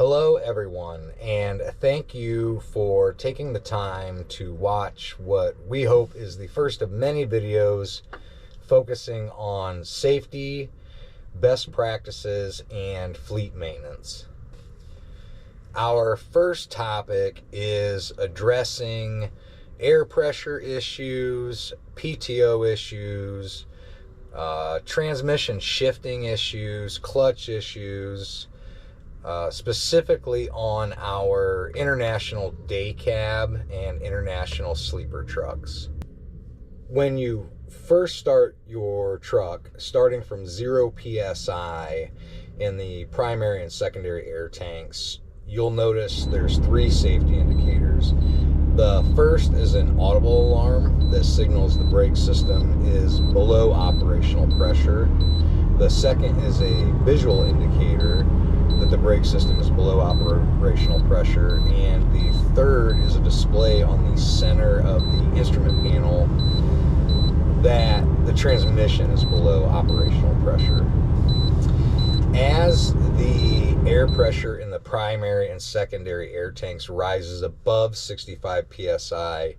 Hello everyone, and thank you for taking the time to watch what we hope is the first of many videos focusing on safety, best practices, and fleet maintenance. Our first topic is addressing air pressure issues, PTO issues, transmission shifting issues, clutch issues, specifically on our international day cab and international sleeper trucks. When you first start your truck, starting from 0 psi in the primary and secondary air tanks, you'll notice there's 3 safety indicators. The first is an audible alarm that signals the brake system is below operational pressure. The second is a visual indicator that the brake system is below operational pressure, and the third is a display on the center of the instrument panel that the transmission is below operational pressure. As the air pressure in the primary and secondary air tanks rises above 65 psi,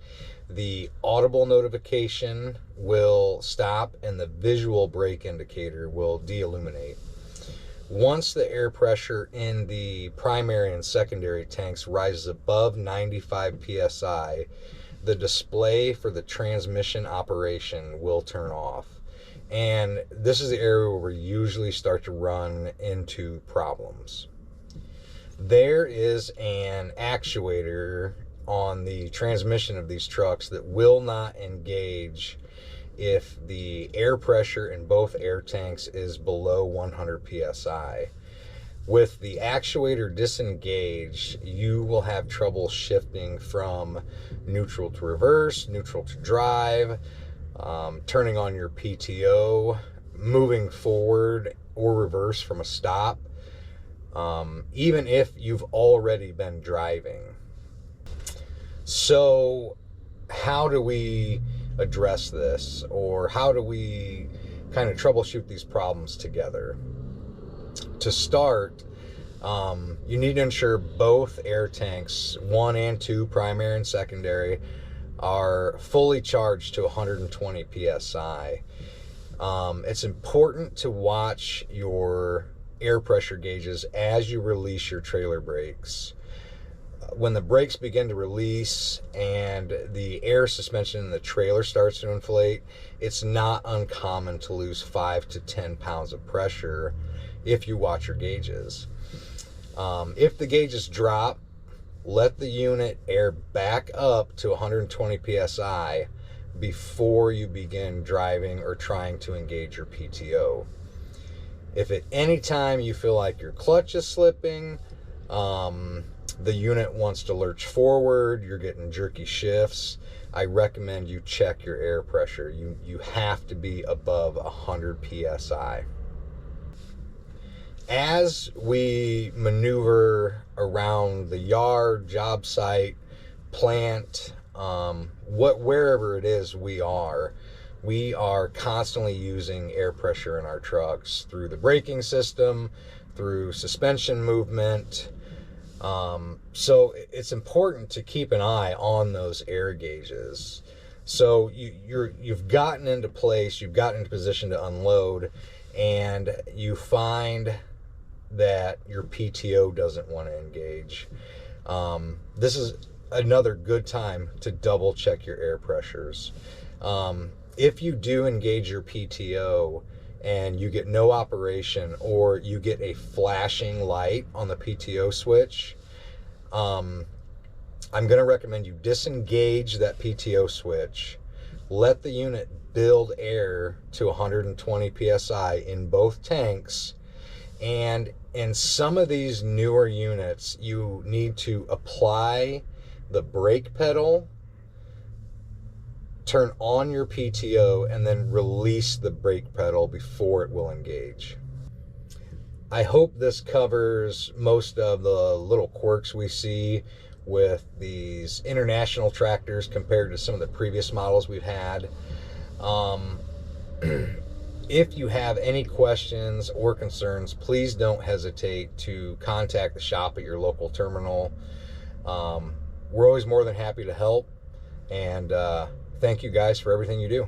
the audible notification will stop and the visual brake indicator will de-illuminate. Once the air pressure in the primary and secondary tanks rises above 95 psi, the display for the transmission operation will turn off. And this is the area where we usually start to run into problems. There is an actuator on the transmission of these trucks that will not engage if the air pressure in both air tanks is below 100 psi. With the actuator disengaged, you will have trouble shifting from neutral to reverse, neutral to drive, turning on your PTO, moving forward or reverse from a stop, even if you've already been driving. So how do we address this, or how do we kind of troubleshoot these problems together? To start, you need to ensure both air tanks, 1 and 2, primary and secondary, are fully charged to 120 psi. It's important to watch your air pressure gauges as you release your trailer brakes. When the brakes begin to release and the air suspension in the trailer starts to inflate, it's not uncommon to lose 5 to 10 pounds of pressure if you watch your gauges. If the gauges drop, let the unit air back up to 120 psi before you begin driving or trying to engage your PTO. If at any time you feel like your clutch is slipping, the unit wants to lurch forward, you're getting jerky shifts, I recommend you check your air pressure. You have to be above 100 psi. As we maneuver around the yard, job site, plant, wherever it is we are constantly using air pressure in our trucks through the braking system, through suspension movement. So it's important to keep an eye on those air gauges. So you've gotten into place, you've gotten into position to unload, and you find that your PTO doesn't want to engage. This is another good time to double check your air pressures. If you do engage your PTO and you get no operation, or you get a flashing light on the PTO switch, I'm going to recommend you disengage that PTO switch, let the unit build air to 120 psi in both tanks, and in some of these newer units, you need to apply the brake pedal, turn on your PTO, and then release the brake pedal before it will engage. I hope this covers most of the little quirks we see with these international tractors compared to some of the previous models we've had. If you have any questions or concerns, please don't hesitate to contact the shop at your local terminal. We're always more than happy to help. And thank you guys for everything you do.